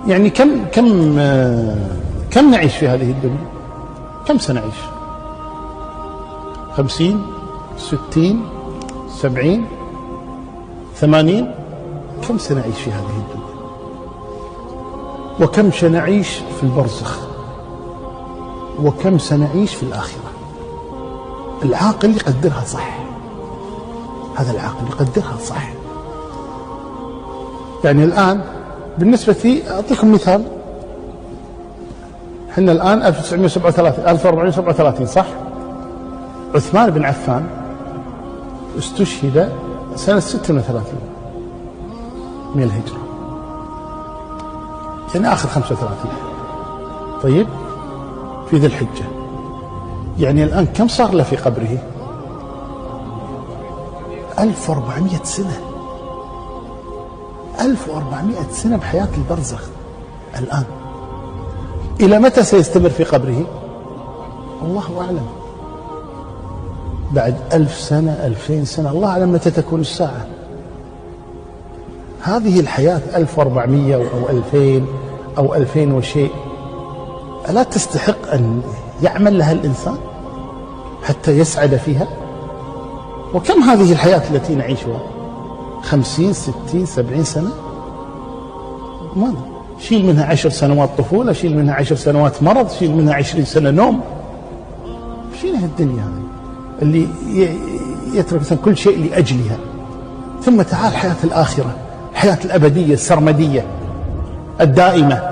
يعني كم نعيش في هذه الدنيا؟ كم سنعيش؟ 50 60 70 80؟ كم سنعيش في هذه الدنيا؟ وكم سنعيش في البرزخ؟ وكم سنعيش في الآخرة؟ العاقل يقدرها صح، هذا العاقل يقدرها صح. يعني الآن بالنسبة لي أعطيكم مثال، احنا الآن 1437 صح؟ عثمان بن عفان استشهد سنة 36 من الهجرة، يعني آخر 35. طيب في ذي الحجة، يعني الآن كم صار له في قبره؟ 1400 سنة. 1400 سنة بحياة البرزخ. الآن إلى متى سيستمر في قبره؟ الله أعلم. بعد 1000 سنة 2000 سنة الله أعلم متى تكون الساعة. هذه الحياة 1400 أو 2000 أو 2000 وشيء، ألا تستحق أن يعمل لها الإنسان حتى يسعد فيها؟ وكم هذه الحياة التي نعيشها؟ 50 60 70 سنة؟ ماذا؟ شيل منها 10 سنوات طفولة، شيل منها 10 سنوات مرض، شيل منها 20 سنة نوم. شيل الدنيا هذه اللي يترك كل شيء لأجلها. ثم تعال حياة الآخرة، الحياة الأبدية السرمدية الدائمة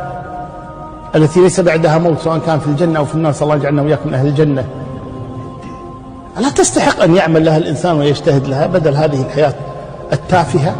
التي ليس بعدها موت، سواء كان في الجنة أو في النار. صلى الله يجعلنا وإياكم من أهل الجنة. ألا تستحق أن يعمل لها الإنسان ويجتهد لها بدل هذه الحياة التافهة؟